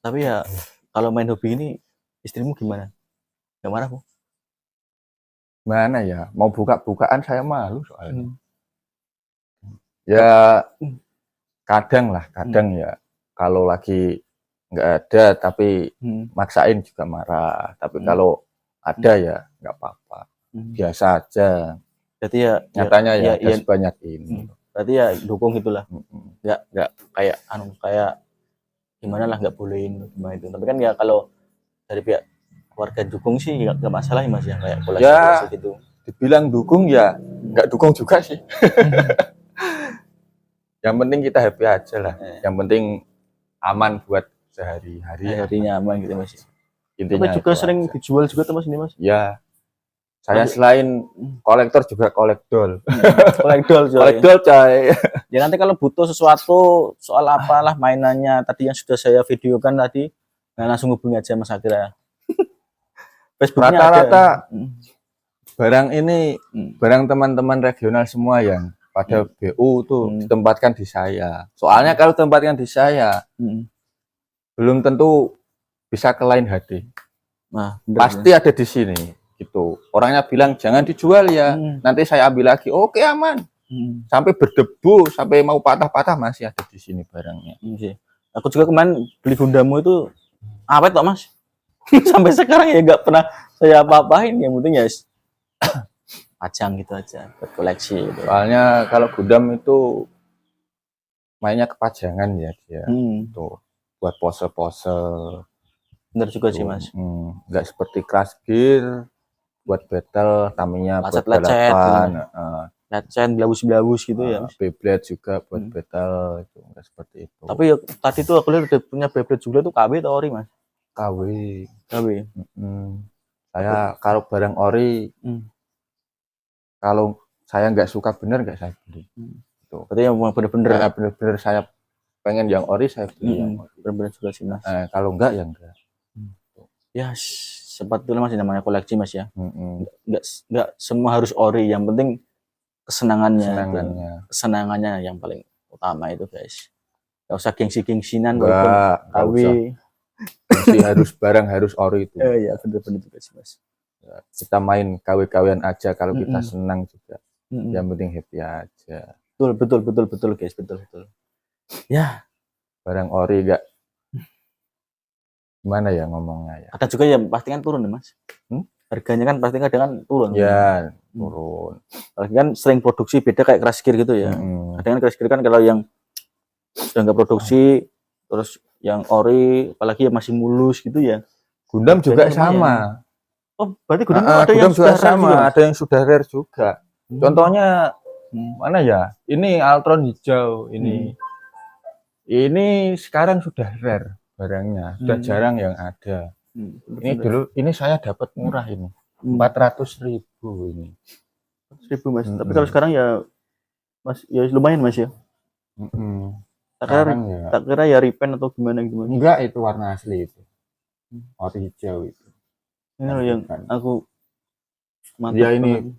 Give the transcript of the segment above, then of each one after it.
Tapi ya kalau main hobi ini istrimu gimana? Gak marah bu? Mana ya, mau buka-bukaan saya malu soalnya. Hmm. Ya kadang ya kalau lagi nggak ada tapi maksain juga marah. Tapi kalau ada ya nggak apa-apa, biasa aja. Berarti ya Nyatanya ya ada sebanyak ini. Berarti ya dukung gitulah. Nggak kayak gimana lah, nggak bolehin gimana itu. Tapi kan ya kalau dari pihak keluarga dukung sih nggak masalah ya mas ya, kayak koleksi gitu. Dibilang dukung ya nggak dukung juga sih. Yang penting kita happy aja lah. Yang penting aman buat sehari-hari. Harinya aman gitu mas. Intinya tapi juga sering aja dijual juga tuh mas ini mas. Ya, saya selain kolektor juga kolekdol. Kolektor coy. Ya nanti kalau butuh sesuatu soal apalah mainannya tadi yang sudah saya videokan tadi, nah langsung hubungi aja Mas Akira. Facebooknya rata-rata barang ini barang teman-teman regional semua yang pada BU tuh ditempatkan di saya. Soalnya kalau tempatkan di saya belum tentu bisa ke lain hati. Nah, pasti ada di sini gitu. Orangnya bilang jangan dijual ya. Nanti saya ambil lagi. Oke, aman. Sampai berdebu, sampai mau patah-patah masih ada di sini barangnya. Aku juga kemarin beli Gundamu itu awet kok Mas. Sampai sekarang ya nggak pernah saya apa-apain. Yang penting ya pajang gitu aja buat koleksi gitu. Soalnya kalau Gundam itu mainnya kepajangan ya dia. Tuh buat pose-pose. Bener juga sih Mas. Nggak seperti Crash Gear buat battle, Tamiya buat balapan. Lecet, belabus gitu ya Mas. Beyblade juga buat battle, itu nggak seperti itu. Tapi ya, tadi tuh aku lihat udah punya Beyblade juga tuh KW atau ori Mas? KW. Saya kalau barang ori kalau saya nggak suka bener nggak saya beli. Tuh. Berarti yang bener-bener saya pengen yang ori saya beli. Bener-bener juga sih Mas. Kalau enggak ya enggak. Ya sempat dulu Mas namanya koleksi Mas ya. Enggak semua harus ori, yang penting kesenangannya yang paling utama itu guys. Gak usah gengsi-gengsinan walaupun KW. Harus barang harus ori itu. Iya bener-bener juga sih Mas. Kita main KW-KW-an aja kalau kita senang juga. Yang penting happy aja. Betul guys, betul. Ya, barang ori enggak gimana ya ngomongnya ya. Ada juga ya pasti kan turun ya Mas. Harganya kan pasti kadang kan turun. Ya, turun. Apalagi kan sering produksi beda kayak Crash Gear gitu ya. Kadang kan Crash Gear kan kalau yang sudah nggak produksi terus yang ori apalagi yang masih mulus gitu ya. Gundam juga sama. Oh, berarti Gundam ada yang juga sama, ada yang sudah rare juga. Contohnya mana ya? Ini Altron hijau ini. Ini sekarang sudah rare barangnya, sudah jarang yang ada. Ini saya dapat murah ini. 400.000 ini. 1.000 Mas. Tapi kalau sekarang ya Mas ya lumayan Mas ya. Tak kira ya repaint atau gimana gitu Mas. Enggak, itu warna asli itu. Warna hijau itu. Ini loh yang aku ya ini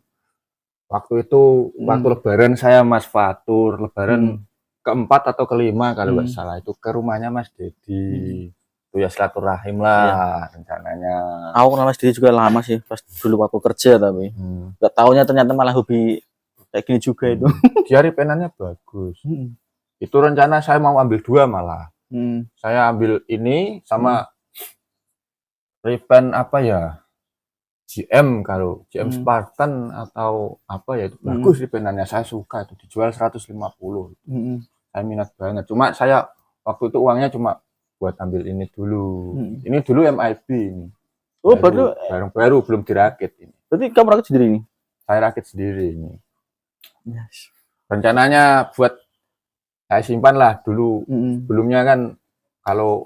waktu itu waktu lebaran saya Mas Fatur, lebaran keempat atau kelima kalau nggak salah itu ke rumahnya Mas Dedi. Itu ya silaturahim lah rencananya. Aku kenal Mas Dedi juga lama sih pas dulu waktu kerja tapi nggak taunya ternyata malah hobi kayak gini juga itu. Dia repainannya bagus. Itu rencana saya mau ambil 2 malah. Saya ambil ini sama repaint apa ya? GM kalau GM Spartan atau apa ya itu bagus repainannya, saya suka itu dijual 150. Saya minat banget. Cuma saya waktu itu uangnya cuma buat ambil ini dulu. Ini dulu MIB ini. Oh, baru belum dirakit ini. Berarti kamu rakit sendiri ini? Saya rakit sendiri ini. Rencananya buat saya simpan lah dulu. Sebelumnya kan kalau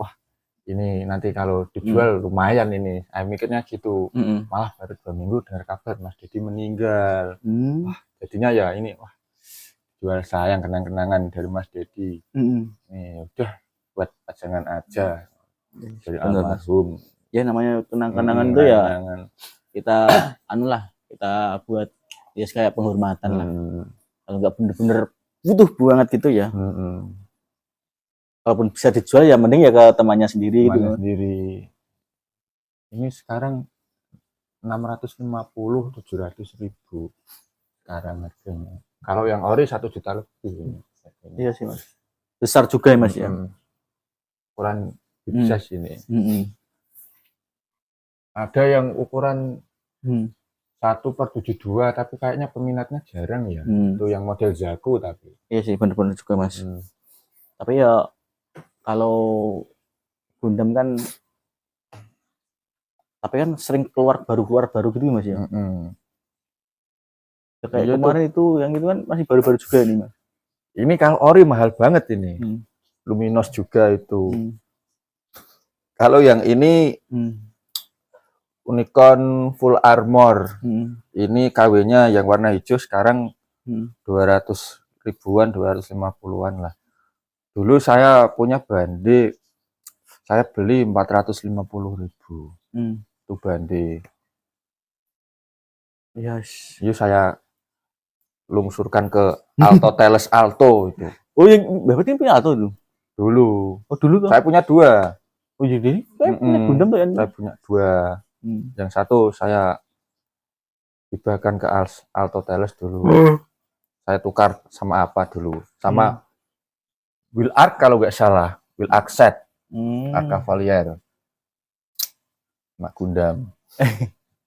ini nanti kalau dijual lumayan ini. Saya mikirnya gitu. Malah baru 2 minggu dengar kabar Mas Dedi meninggal. Wah, jadinya ya ini jual sayang kenang-kenangan dari Mas Dedi. Nih udah buat pajangan aja dari almarhum. Ya namanya kenang-kenangan itu ya kita kita buat ya kayak penghormatan lah. Kalau nggak bener-bener butuh banget gitu ya. Kalaupun bisa dijual ya mending ya ke temannya sendiri Temannya gitu. sendiri. Ini sekarang 650 700.000 sekarang harganya. Kalau yang ori 1 juta lebih. Iya sih Mas. Besar juga ya Mas ya. Ukuran sukses ini. Ada yang ukuran 1/72 tapi kayaknya peminatnya jarang ya. Itu yang model Zaku tapi. Iya sih bener-bener juga Mas. Tapi ya kalau Gundam kan tapi kan sering keluar baru gitu Mas ya. Ya, kayak kemarin itu yang itu kan masih baru-baru juga nih Mas. Ini kalau ori mahal banget ini. Luminos juga itu. Kalau yang ini Unicorn Full Armor. Ini KW-nya yang warna hijau sekarang 200 ribuan, 250-an lah. Dulu saya punya Bande, saya beli 450.000. Itu Bande. Yes. Itu saya lungsurkan ke Alto Teles Alto itu. Oh yang berarti punya Alto itu? Dulu. Oh dulu tuh? Saya punya 2. Oh jadi saya punya Gundam tuh ya? Saya punya 2. Yang satu saya hibahkan ke Alto Teles dulu. Saya tukar sama apa dulu? Sama Will Arc kalau nggak salah. Will Arc Set. Arc Cavalier. Mak Gundam.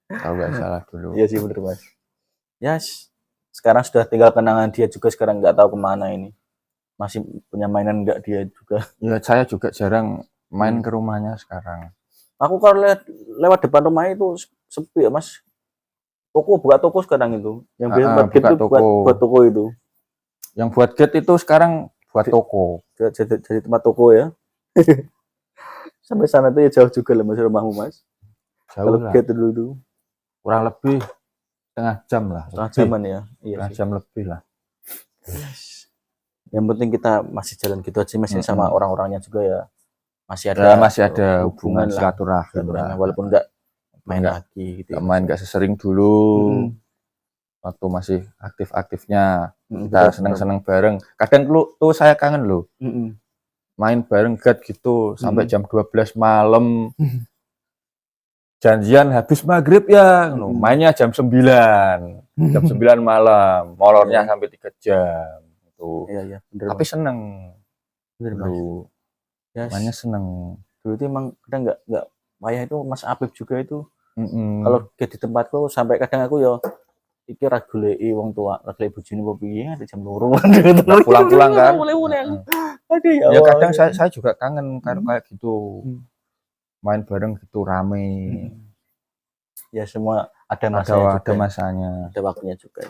Kalau nggak salah dulu. Iya sih bener Mas. Yes. Sekarang sudah tinggal kenangan dia juga, sekarang nggak tahu kemana ini. Masih punya mainan nggak dia juga? Ya saya juga jarang main ke rumahnya sekarang. Aku kalau lewat depan rumah itu sepi ya Mas. Buka toko sekarang itu. Yang biasa buat gate itu buat toko itu. Yang buat gate itu sekarang buat toko. Jadi tempat toko ya. Sampai sana tuh ya jauh juga lah Mas rumahmu Mas. Jauh kalau lah. Gate dulu kurang lebih setengah jam lah. Setengah jaman ya. Iya setengah jam lebih lah. Yang penting kita masih jalan gitu aja Mas, sama orang-orangnya juga ya. Masih ada hubungan silaturahmi. Walaupun nggak main lagi gitu. Main nggak sesering dulu. Waktu masih aktif-aktifnya kita seneng-seneng bareng. Kadang tuh saya kangen loh. Main bareng gitu sampai jam 12 malam. Janjian habis maghrib ya, mainnya jam 9. Jam 9 malam, molornya sampai 3 jam. Tuh. Iya, tapi seneng. Dulu. Mainnya seneng. Dulu itu emang kadang nggak payah itu Mas Apip juga itu. Kalau di tempatku sampai kadang aku ya iki ra goleki wong tua, ra goleki bojone apa piye ada jam 2. Pulang-pulang kan. Aduh ya kadang saya juga kangen kayak gitu. Main bareng gitu rame. Ya semua ada masanya ada masanya. Ada waktunya juga.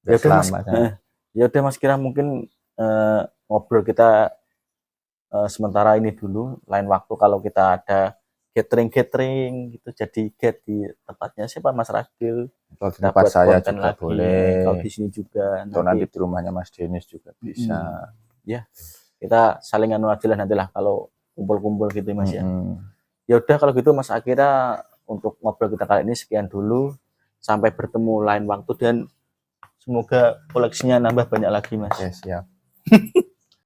Ya udah Mas. Ya udah Mas, kira mungkin ngobrol kita sementara ini dulu. Lain waktu kalau kita ada catering gitu, jadi get di tempatnya siapa Mas Ragil. Kalau di tempat saya juga lagi, boleh. kalau di sini juga. Atau nanti di rumahnya Mas Denis juga bisa. Ya, kita saling anu aja lah nantilah kalau kumpul-kumpul gitu Mas ya. Ya udah kalau gitu Mas, akhirnya untuk ngobrol kita kali ini sekian dulu. Sampai bertemu lain waktu dan semoga koleksinya nambah banyak lagi Mas. Oke, siap.